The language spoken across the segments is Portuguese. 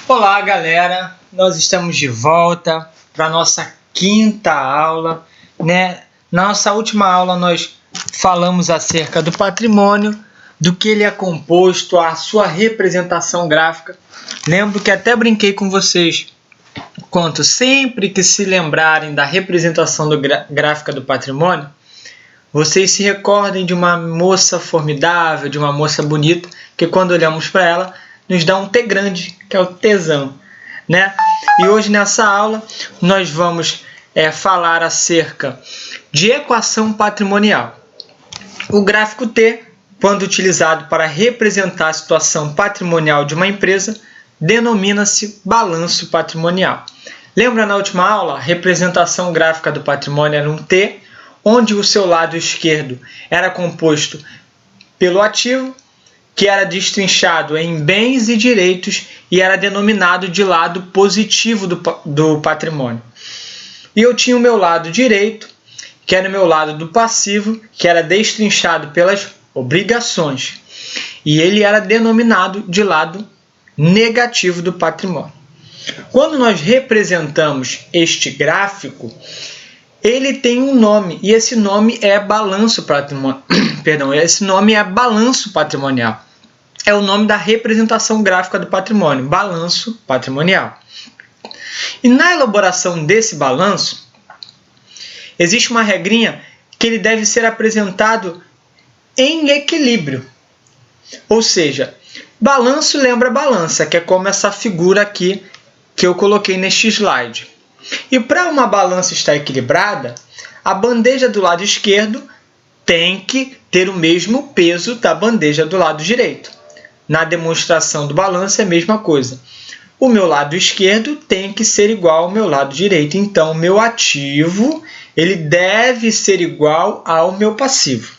Olá, galera! Nós estamos de volta para a nossa quinta aula, né? Na nossa última aula nós falamos acerca do patrimônio, do que ele é composto, a sua representação gráfica. Lembro que até brinquei com vocês quanto sempre que se lembrarem da representação gráfica do patrimônio, vocês se recordem de uma moça formidável, de uma moça bonita, que quando olhamos para ela, nos dá um T grande, que é o tesão, né? E hoje nessa aula nós vamos falar acerca de equação patrimonial. O gráfico T, quando utilizado para representar a situação patrimonial de uma empresa, denomina-se balanço patrimonial. Lembra na última aula? A representação gráfica do patrimônio era um T, onde o seu lado esquerdo era composto pelo ativo, que era destrinchado em bens e direitos e era denominado de lado positivo do patrimônio. E eu tinha o meu lado direito, que era o meu lado do passivo, que era destrinchado pelas obrigações. E ele era denominado de lado negativo do patrimônio. Quando nós representamos este gráfico, ele tem um nome, e esse nome é balanço patrimonial. Esse nome é balanço patrimonial. É o nome da representação gráfica do patrimônio, balanço patrimonial. E na elaboração desse balanço, existe uma regrinha que ele deve ser apresentado em equilíbrio. Ou seja, balanço lembra balança, que é como essa figura aqui que eu coloquei neste slide. E para uma balança estar equilibrada, a bandeja do lado esquerdo tem que ter o mesmo peso da bandeja do lado direito. Na demonstração do balanço é a mesma coisa. O meu lado esquerdo tem que ser igual ao meu lado direito. Então, o meu ativo ele deve ser igual ao meu passivo.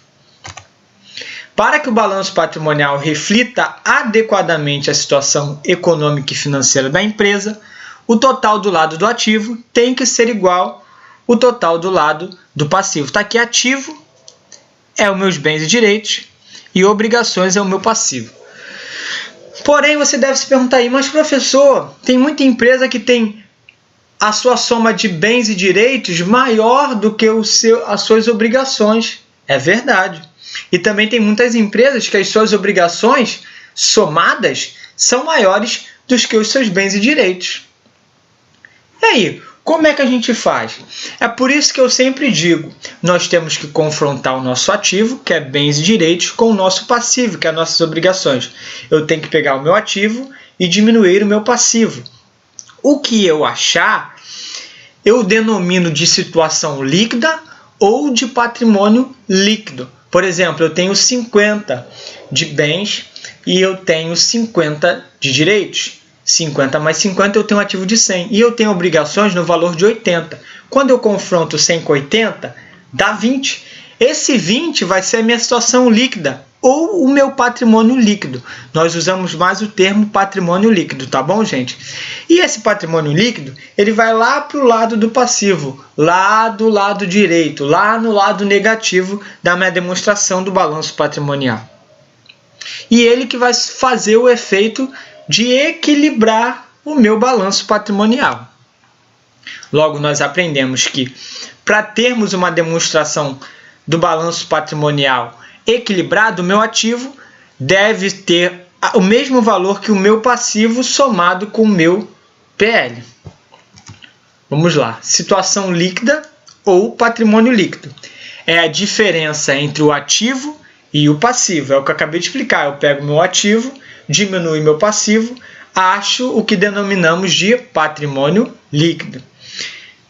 Para que o balanço patrimonial reflita adequadamente a situação econômica e financeira da empresa, o total do lado do ativo tem que ser igual ao total do lado do passivo. Está aqui, ativo é os meus bens e direitos e obrigações é o meu passivo. Porém, você deve se perguntar aí, mas professor, tem muita empresa que tem a sua soma de bens e direitos maior do que as suas obrigações. É verdade. E também tem muitas empresas que as suas obrigações somadas são maiores do que os seus bens e direitos. E aí, como é que a gente faz? É por isso que eu sempre digo, nós temos que confrontar o nosso ativo, que é bens e direitos, com o nosso passivo, que é as nossas obrigações. Eu tenho que pegar o meu ativo e diminuir o meu passivo. O que eu achar, eu denomino de situação líquida ou de patrimônio líquido. Por exemplo, eu tenho 50 de bens e eu tenho 50 de direitos. 50 mais 50 eu tenho um ativo de 100 e eu tenho obrigações no valor de 80. Quando eu confronto 100 com 80, dá 20. Esse 20 vai ser a minha situação líquida ou o meu patrimônio líquido. Nós usamos mais o termo patrimônio líquido, tá bom, gente? E esse patrimônio líquido, ele vai lá para o lado do passivo, lá do lado direito, lá no lado negativo da minha demonstração do balanço patrimonial. E ele que vai fazer o efeito de equilibrar o meu balanço patrimonial. Logo, nós aprendemos que para termos uma demonstração do balanço patrimonial equilibrado, o meu ativo deve ter o mesmo valor que o meu passivo somado com o meu PL. Vamos lá. Situação líquida ou patrimônio líquido. É a diferença entre o ativo e o passivo. É o que eu acabei de explicar. Eu pego o meu ativo, diminuo meu passivo, acho o que denominamos de patrimônio líquido.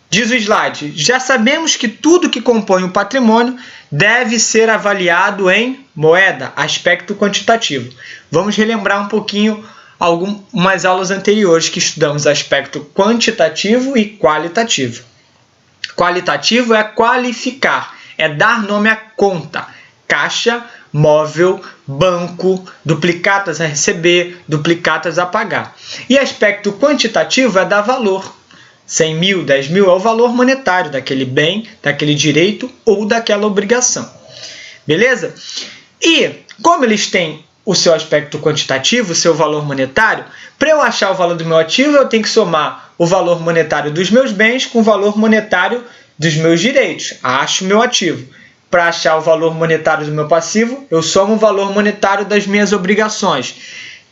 Diz o slide, já sabemos que tudo que compõe o patrimônio deve ser avaliado em moeda, aspecto quantitativo. Vamos relembrar um pouquinho algumas aulas anteriores que estudamos aspecto quantitativo e qualitativo. Qualitativo é qualificar, é dar nome à conta. Caixa, móvel, banco, duplicatas a receber, duplicatas a pagar. E aspecto quantitativo é dar valor. 100 mil, 10 mil é o valor monetário daquele bem, daquele direito ou daquela obrigação. Beleza? E como eles têm o seu aspecto quantitativo, o seu valor monetário, para eu achar o valor do meu ativo, eu tenho que somar o valor monetário dos meus bens com o valor monetário dos meus direitos. Acho o meu ativo. Para achar o valor monetário do meu passivo, eu somo o valor monetário das minhas obrigações.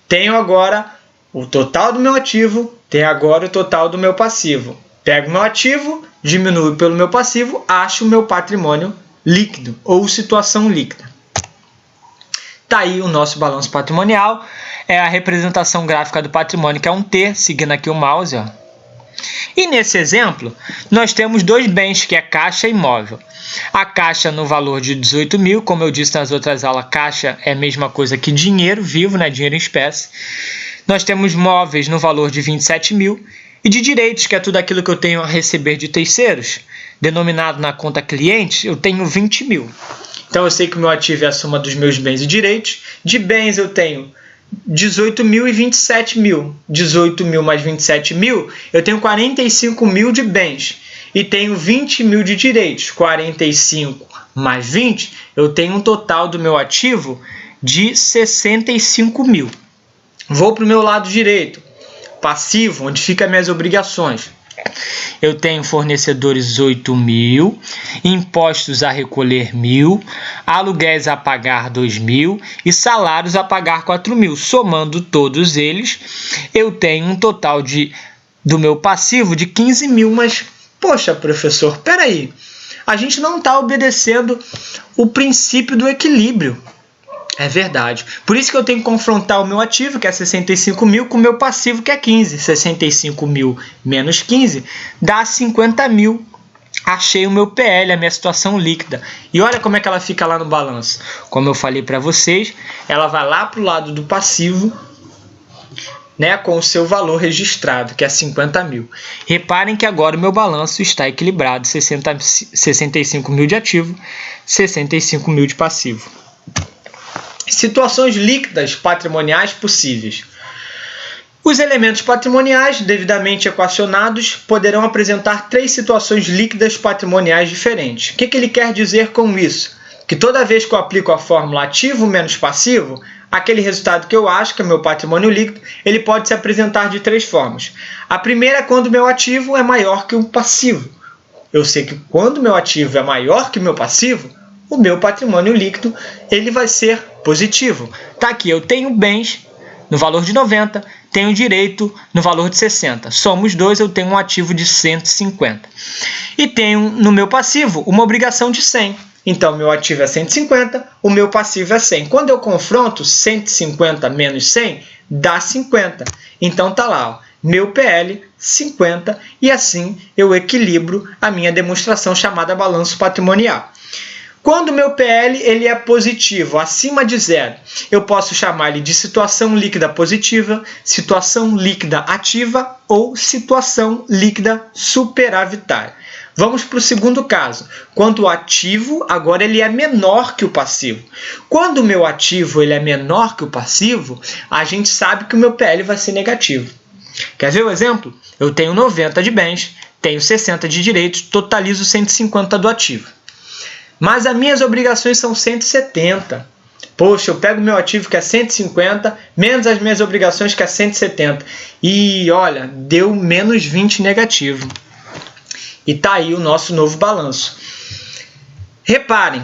Tenho agora o total do meu ativo, tenho agora o total do meu passivo. Pego o meu ativo, diminuo pelo meu passivo, acho o meu patrimônio líquido ou situação líquida. Está aí o nosso balanço patrimonial, é a representação gráfica do patrimônio, que é um T, seguindo aqui o mouse. Ó. E nesse exemplo, nós temos dois bens, que é caixa e imóvel. A caixa no valor de 18 mil, como eu disse nas outras aulas, caixa é a mesma coisa que dinheiro vivo, né? Dinheiro em espécie. Nós temos móveis no valor de 27 mil e de direitos, que é tudo aquilo que eu tenho a receber de terceiros, denominado na conta cliente, eu tenho 20 mil. Então eu sei que o meu ativo é a soma dos meus bens e direitos. De bens eu tenho 18 mil e 27 mil. 18 mil mais 27 mil, eu tenho 45 mil de bens. E tenho 20 mil de direitos. 45 mais 20, eu tenho um total do meu ativo de 65 mil. Vou para o meu lado direito. Passivo, onde ficam as minhas obrigações. Eu tenho fornecedores 8 mil, impostos a recolher 1.000, aluguéis a pagar 2.000 e salários a pagar 4.000. Somando todos eles, eu tenho um total do meu passivo de 15 mil. Mas, poxa, professor, peraí, a gente não está obedecendo o princípio do equilíbrio. É verdade. Por isso que eu tenho que confrontar o meu ativo, que é 65 mil, com o meu passivo, que é 15. 65 mil menos 15 dá 50 mil. Achei o meu PL, a minha situação líquida. E olha como é que ela fica lá no balanço. Como eu falei para vocês, ela vai lá para o lado do passivo, né, com o seu valor registrado, que é 50 mil. Reparem que agora o meu balanço está equilibrado. 65 mil de ativo, 65 mil de passivo. Situações líquidas patrimoniais possíveis. Os elementos patrimoniais, devidamente equacionados, poderão apresentar três situações líquidas patrimoniais diferentes. O que ele quer dizer com isso? Que toda vez que eu aplico a fórmula ativo menos passivo, aquele resultado que eu acho, que é o meu patrimônio líquido, ele pode se apresentar de três formas. A primeira é quando o meu ativo é maior que o passivo. Eu sei que quando o meu ativo é maior que o meu passivo, o meu patrimônio líquido ele vai ser positivo. Tá aqui, eu tenho bens no valor de 90, tenho direito no valor de 60. Somos dois, eu tenho um ativo de 150. E tenho no meu passivo uma obrigação de 100. Então, meu ativo é 150, o meu passivo é 100. Quando eu confronto 150 menos 100, dá 50. Então, tá lá, ó, meu PL 50, e assim eu equilibro a minha demonstração chamada balanço patrimonial. Quando o meu PL ele é positivo, acima de zero, eu posso chamar ele de situação líquida positiva, situação líquida ativa ou situação líquida superavitária. Vamos para o segundo caso, quando o ativo agora ele é menor que o passivo. Quando o meu ativo ele é menor que o passivo, a gente sabe que o meu PL vai ser negativo. Quer ver o exemplo? Eu tenho 90 de bens, tenho 60 de direitos, totalizo 150 do ativo. Mas as minhas obrigações são 170. Poxa, eu pego o meu ativo que é 150, menos as minhas obrigações que é 170. E olha, deu menos 20 negativo. E tá aí o nosso novo balanço. Reparem,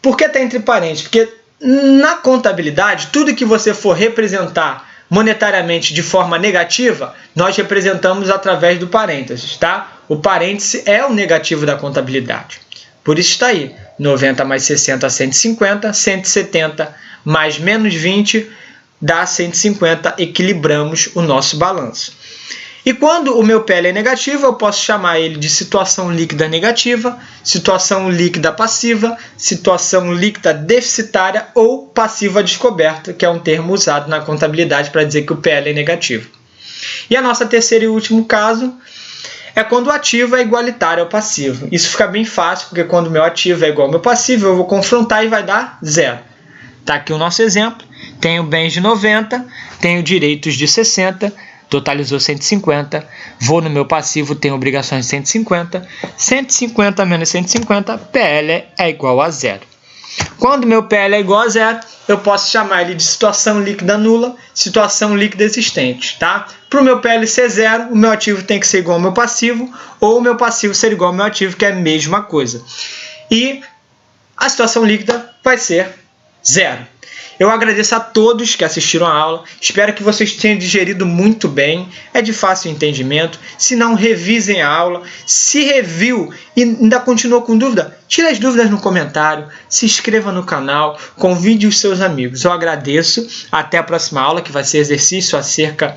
por que está entre parênteses? Porque na contabilidade, tudo que você for representar monetariamente de forma negativa, nós representamos através do parênteses, tá? O parêntese é o negativo da contabilidade. Por isso está aí, 90 mais 60, 150, 170 mais menos 20 dá 150, equilibramos o nosso balanço. E quando o meu PL é negativo, eu posso chamar ele de situação líquida negativa, situação líquida passiva, situação líquida deficitária ou passiva descoberta, que é um termo usado na contabilidade para dizer que o PL é negativo. E a nossa terceiro e último caso é quando o ativo é igualitário ao passivo. Isso fica bem fácil, porque quando o meu ativo é igual ao meu passivo, eu vou confrontar e vai dar zero. Está aqui o nosso exemplo. Tenho bens de 90, tenho direitos de 60, totalizou 150. Vou no meu passivo, tenho obrigações de 150. 150 menos 150, PL é igual a zero. Quando meu PL é igual a zero, eu posso chamar ele de situação líquida nula, situação líquida existente, tá? Para o meu PL ser zero, o meu ativo tem que ser igual ao meu passivo, ou o meu passivo ser igual ao meu ativo, que é a mesma coisa. E a situação líquida vai ser zero. Eu agradeço a todos que assistiram a aula, espero que vocês tenham digerido muito bem, é de fácil entendimento. Se não, revisem a aula. Se reviu e ainda continuou com dúvida, tire as dúvidas no comentário, se inscreva no canal, convide os seus amigos. Eu agradeço, até a próxima aula, que vai ser exercício acerca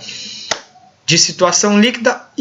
de situação líquida.